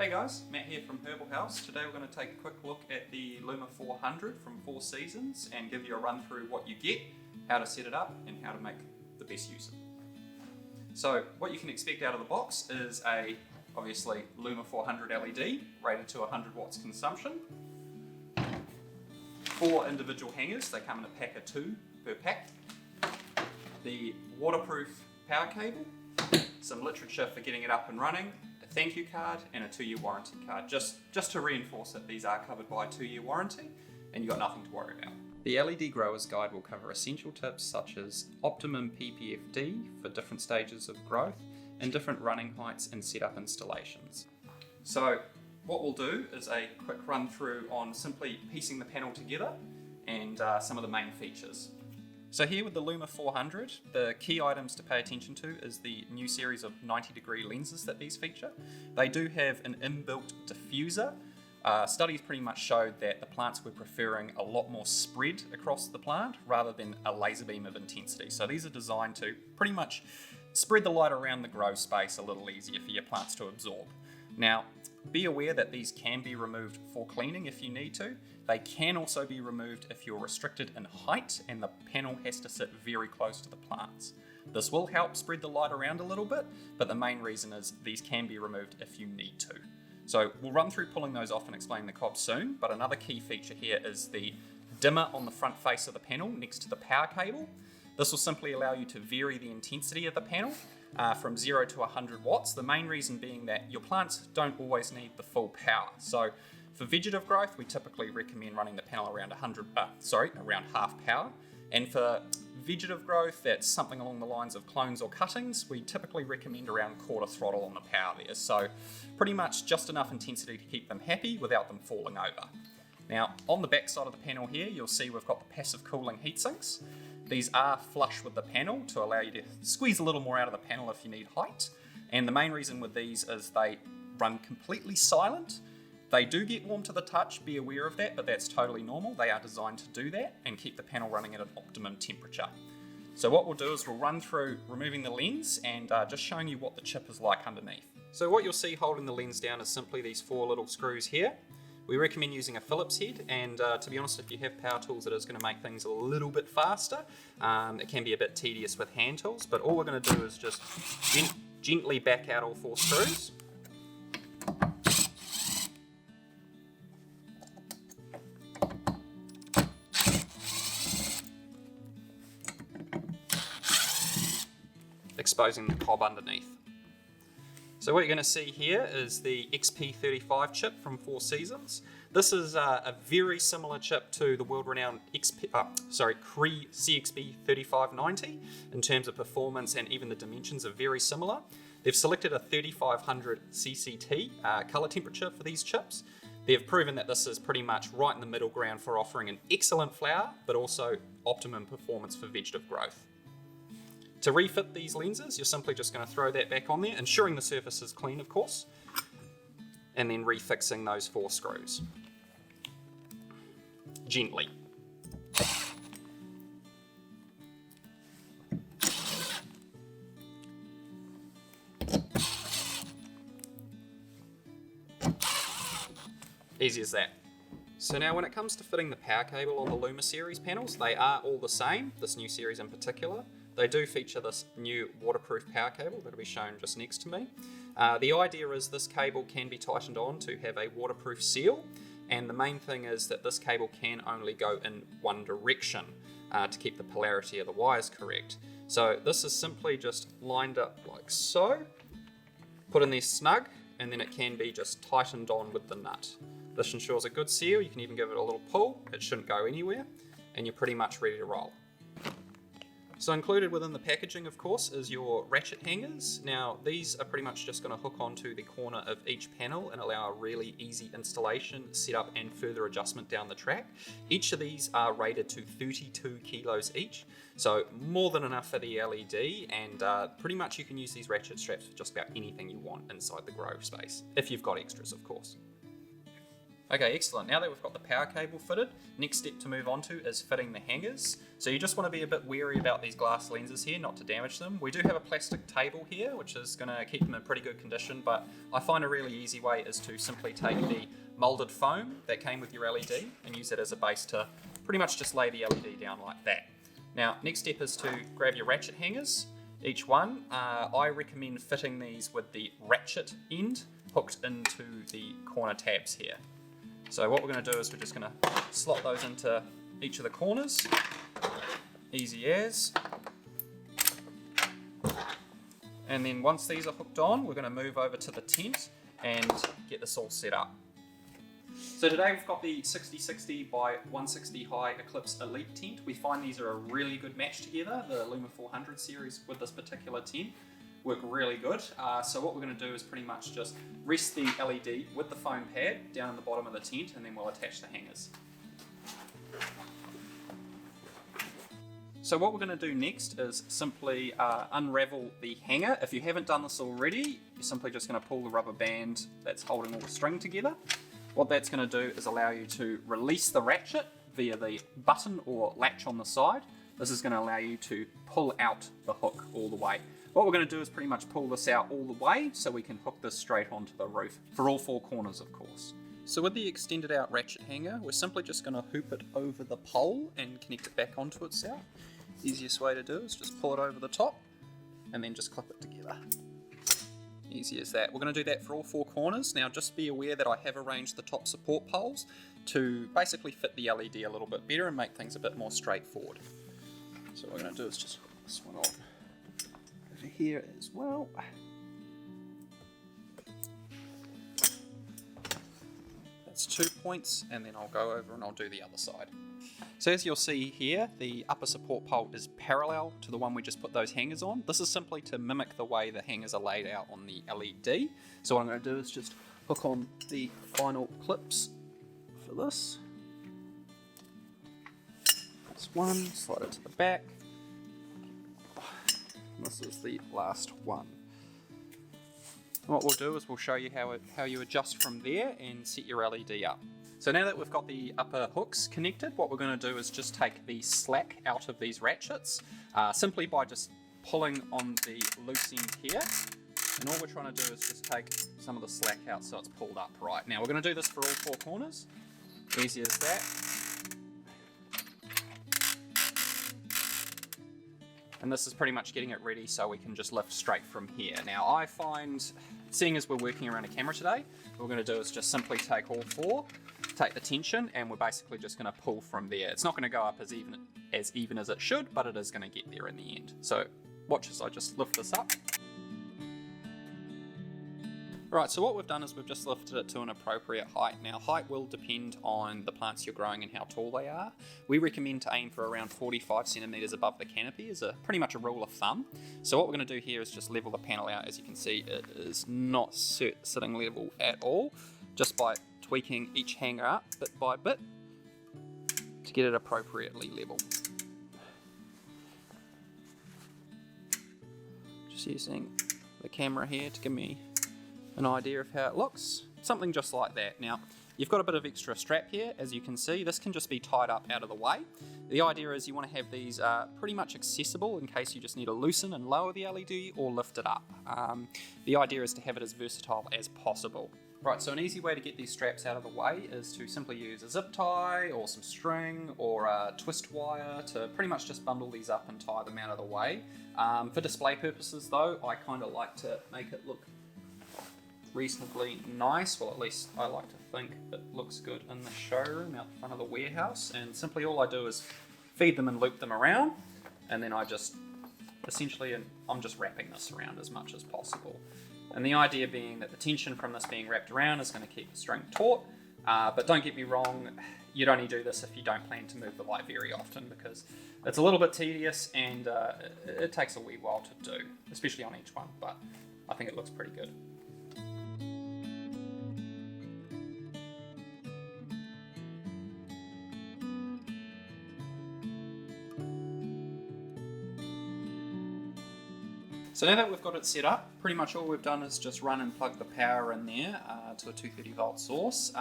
Hey guys, Matt here from Herbal House. Today we're going to take a quick look at the LUMA 400 from Four Seasons and give you a run through what you get, how to set it up and how to make the best use of it. So what you can expect out of the box is a, obviously, LUMA 400 LED rated to 100 watts consumption. 4 individual hangers, they come in a pack of 2 per pack. The waterproof power cable, some literature for getting it up and running, a thank you card and a 2-year warranty card. Just to reinforce that these are covered by a 2-year warranty and you've got nothing to worry about. The LED Growers Guide will cover essential tips such as optimum PPFD for different stages of growth and different running heights and setup installations. So what we'll do is a quick run through on simply piecing the panel together and some of the main features. So here with the LUMA 400, the key items to pay attention to is the new series of 90-degree lenses that these feature. They do have an inbuilt diffuser. Studies pretty much showed that the plants were preferring a lot more spread across the plant rather than a laser beam of intensity. So these are designed to pretty much spread the light around the grow space a little easier for your plants to absorb. Now, be aware that these can be removed for cleaning if you need to. They can also be removed if you're restricted in height and the panel has to sit very close to the plants. This will help spread the light around a little bit, but the main reason is these can be removed if you need to. So we'll run through pulling those off and explain the cob soon, but another key feature here is the dimmer on the front face of the panel next to the power cable. This will simply allow you to vary the intensity of the panel from 0 to 100 watts, the main reason being that your plants don't always need the full power. So for vegetative growth, we typically recommend running the panel around around half power. And for vegetative growth, that's something along the lines of clones or cuttings, we typically recommend around quarter throttle on the power there. So pretty much just enough intensity to keep them happy without them falling over. Now, on the back side of the panel here, you'll see we've got the passive cooling heat sinks. These are flush with the panel to allow you to squeeze a little more out of the panel if you need height. And the main reason with these is they run completely silent. They do get warm to the touch, be aware of that, but that's totally normal. They are designed to do that and keep the panel running at an optimum temperature. So what we'll do is we'll run through removing the lens and just showing you what the chip is like underneath. So what you'll see holding the lens down is simply these 4 little screws here. We recommend using a Phillips head, and to be honest, if you have power tools, it is going to make things a little bit faster. It can be a bit tedious with hand tools, but all we're going to do is just gently back out all 4 screws. Exposing the cob underneath. So what you're going to see here is the XP35 chip from Four Seasons. This is a very similar chip to the world-renowned Cree CXP3590 in terms of performance, and even the dimensions are very similar. They've selected a 3500 CCT color temperature for these chips. They've proven that this is pretty much right in the middle ground for offering an excellent flower, but also optimum performance for vegetative growth. To refit these lenses, you're simply just going to throw that back on there, ensuring the surface is clean, of course, and then refixing those 4 screws. Gently. Easy as that. So now when it comes to fitting the power cable on the LUMA series panels, they are all the same, this new series in particular. They do feature this new waterproof power cable that'll be shown just next to me. The idea is this cable can be tightened on to have a waterproof seal, and the main thing is that this cable can only go in one direction to keep the polarity of the wires correct. So this is simply just lined up like so, put in there snug, and then it can be just tightened on with the nut. This ensures a good seal. You can even give it a little pull, it shouldn't go anywhere, and you're pretty much ready to roll. So included within the packaging, of course, is your ratchet hangers. Now, these are pretty much just going to hook onto the corner of each panel and allow a really easy installation, setup, and further adjustment down the track. Each of these are rated to 32 kilos each, so more than enough for the LED, and pretty much you can use these ratchet straps for just about anything you want inside the grow space, if you've got extras, of course. Okay, excellent. Now that we've got the power cable fitted, next step to move on to is fitting the hangers. So you just want to be a bit wary about these glass lenses here, not to damage them. We do have a plastic table here, which is going to keep them in pretty good condition, but I find a really easy way is to simply take the moulded foam that came with your LED and use it as a base to pretty much just lay the LED down like that. Now, next step is to grab your ratchet hangers. Each one, I recommend fitting these with the ratchet end hooked into the corner tabs here. So what we're going to do is we're just going to slot those into each of the corners, easy as. And then once these are hooked on, we're going to move over to the tent and get this all set up. So today we've got the 6060 by 160 high Eclipse Elite tent. We find these are a really good match together. The LUMA 400 series with this particular tent work really good. So what we're going to do is pretty much just rest the LED with the foam pad down in the bottom of the tent, and then we'll attach the hangers. So what we're going to do next is simply unravel the hanger. If you haven't done this already, you're simply just going to pull the rubber band that's holding all the string together. What that's going to do is allow you to release the ratchet via the button or latch on the side. This is going to allow you to pull out the hook all the way. What we're going to do is pretty much pull this out all the way so we can hook this straight onto the roof, for all four corners of course. So with the extended out ratchet hanger, we're simply just going to hoop it over the pole and connect it back onto itself. Easiest way to do is just pull it over the top and then just clip it together. Easy as that. We're going to do that for all four corners. Now just be aware that I have arranged the top support poles to basically fit the LED a little bit better and make things a bit more straightforward. So what we're going to do is just hook this one on over here as well. That's 2 points, and then I'll go over and I'll do the other side. So as you'll see here, the upper support pole is parallel to the one we just put those hangers on. This is simply to mimic the way the hangers are laid out on the LED. So what I'm going to do is just hook on the final clips for this. This one, slide it to the back. This is the last one. What we'll do is we'll show you how you adjust from there and set your LED up. So now that we've got the upper hooks connected, what we're going to do is just take the slack out of these ratchets, simply by just pulling on the loose end here. And all we're trying to do is just take some of the slack out so it's pulled up right. Now we're going to do this for all four corners. Easy as that. And this is pretty much getting it ready so we can just lift straight from here. Now I find, seeing as we're working around a camera today, what we're going to do is just simply take all four, take the tension, and we're basically just going to pull from there. It's not going to go up as even as it should, but it is going to get there in the end. So watch as I just lift this up. Right, so what we've done is we've just lifted it to an appropriate height. Now, height will depend on the plants you're growing and how tall they are. We recommend to aim for around 45 centimetres above the canopy as pretty much a rule of thumb. So what we're going to do here is just level the panel out. As you can see, it is not sitting level at all, just by tweaking each hanger up bit by bit to get it appropriately level. Just using the camera here to give me an idea of how it looks. Something just like that. Now, you've got a bit of extra strap here, as you can see. This can just be tied up out of the way. The idea is you want to have these pretty much accessible in case you just need to loosen and lower the LED or lift it up. The idea is to have it as versatile as possible. Right, so an easy way to get these straps out of the way is to simply use a zip tie or some string or a twist wire to pretty much just bundle these up and tie them out of the way. For display purposes though, I kind of like to make it look reasonably nice. Well, at least I like to think it looks good in the showroom out front of the warehouse, and simply all I do is feed them and loop them around, and then I just essentially, I'm just wrapping this around as much as possible. And the idea being that the tension from this being wrapped around is going to keep the string taut, but don't get me wrong, you'd only do this if you don't plan to move the light very often, because it's a little bit tedious and it takes a wee while to do, especially on each one, but I think it looks pretty good. So now that we've got it set up, pretty much all we've done is just run and plug the power in there. to a 230 volt source.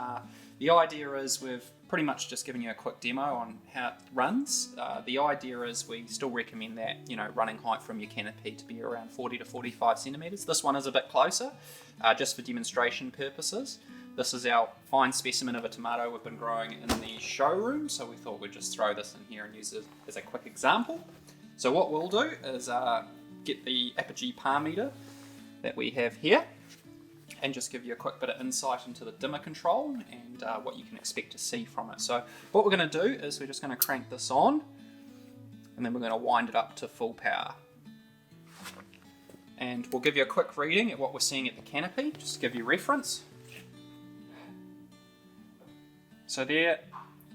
The idea is we've pretty much just given you a quick demo on how it runs. The idea is we still recommend that, running height from your canopy to be around 40 to 45 centimeters. This one is a bit closer, just for demonstration purposes. This is our fine specimen of a tomato we've been growing in the showroom, so we thought we'd just throw this in here and use it as a quick example. So what we'll do is get the Apogee palm meter that we have here and just give you a quick bit of insight into the dimmer control and what you can expect to see from it. So what we're going to do is we're just going to crank this on and then we're going to wind it up to full power. And we'll give you a quick reading at what we're seeing at the canopy, just to give you reference. So there,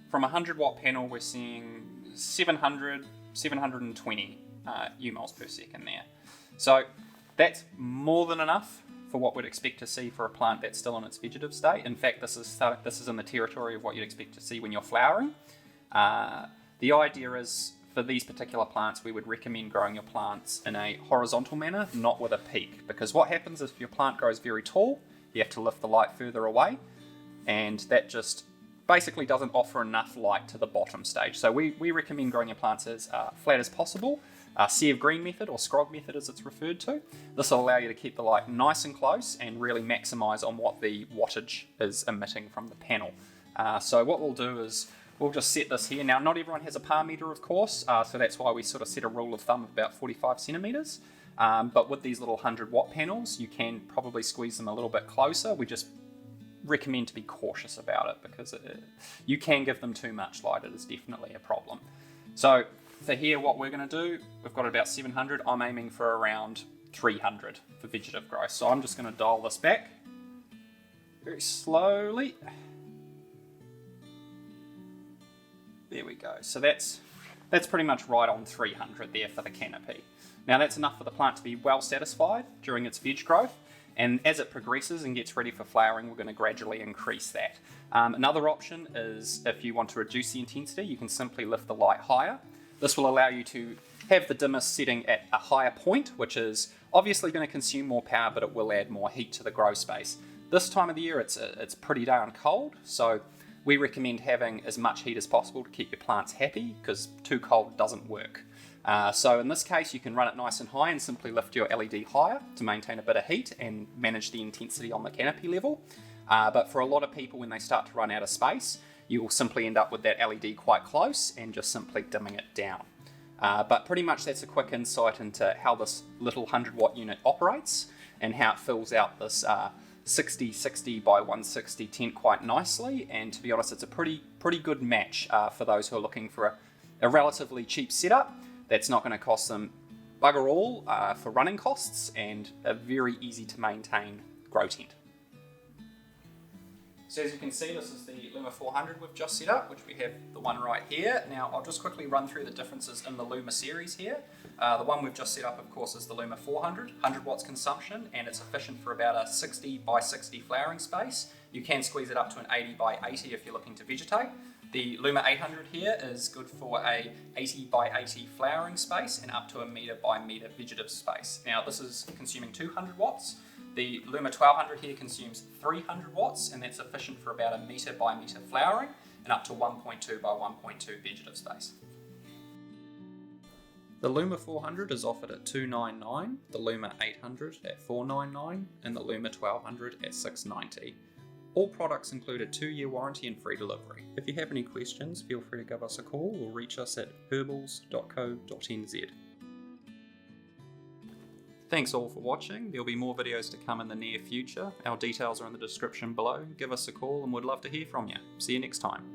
from a 100 watt panel, we're seeing 720 UMols per second there. So that's more than enough for what we'd expect to see for a plant that's still in its vegetative state. In fact, this is in the territory of what you'd expect to see when you're flowering. The idea is, for these particular plants, we would recommend growing your plants in a horizontal manner, not with a peak, because what happens if your plant grows very tall, you have to lift the light further away, and that just basically doesn't offer enough light to the bottom stage. So we recommend growing your plants as flat as possible. Sea of green method, or scrog method as it's referred to. This will allow you to keep the light nice and close and really maximize on what the wattage is emitting from the panel. So what we'll do is we'll just set this here. Now, not everyone has a palm meter, of course, so that's why we sort of set a rule of thumb of about 45 centimeters. But with these little 100 watt panels, you can probably squeeze them a little bit closer. We just recommend to be cautious about it because you can give them too much light. It is definitely a problem. So for here, what we're going to do, we've got about 700. I'm aiming for around 300 for vegetative growth. So I'm just going to dial this back very slowly. There we go. So that's pretty much right on 300 there for the canopy. Now that's enough for the plant to be well satisfied during its veg growth. And as it progresses and gets ready for flowering, we're going to gradually increase that. Another option is if you want to reduce the intensity, you can simply lift the light higher. This will allow you to have the dimmer setting at a higher point, which is obviously going to consume more power, but it will add more heat to the grow space. This time of the year, it's pretty darn cold, so we recommend having as much heat as possible to keep your plants happy, because too cold doesn't work. So in this case, you can run it nice and high and simply lift your LED higher to maintain a bit of heat and manage the intensity on the canopy level. But for a lot of people, when they start to run out of space, you will simply end up with that LED quite close and just simply dimming it down. But pretty much that's a quick insight into how this little 100 watt unit operates and how it fills out this 60 by 160 tent quite nicely. And to be honest, it's a pretty good match for those who are looking for a relatively cheap setup that's not going to cost them bugger all for running costs and a very easy to maintain grow tent. So as you can see, this is the LUMA 400 we've just set up, which we have the one right here. Now I'll just quickly run through the differences in the LUMA series here. The one we've just set up, of course, is the LUMA 400, 100 watts consumption, and it's efficient for about a 60 by 60 flowering space. You can squeeze it up to an 80 by 80 if you're looking to vegetate. The LUMA 800 here is good for a 80 by 80 flowering space and up to a metre by metre vegetative space. Now this is consuming 200 watts. The LUMA 1200 here consumes 300 watts and that's sufficient for about a metre by metre flowering and up to 1.2 by 1.2 vegetative space. The LUMA 400 is offered at $299, the LUMA 800 at $499 and the LUMA 1200 at $690. All products include a 2-year warranty and free delivery. If you have any questions, feel free to give us a call or reach us at herbals.co.nz. Thanks all for watching. There'll be more videos to come in the near future. Our details are in the description below. Give us a call and we'd love to hear from you. See you next time.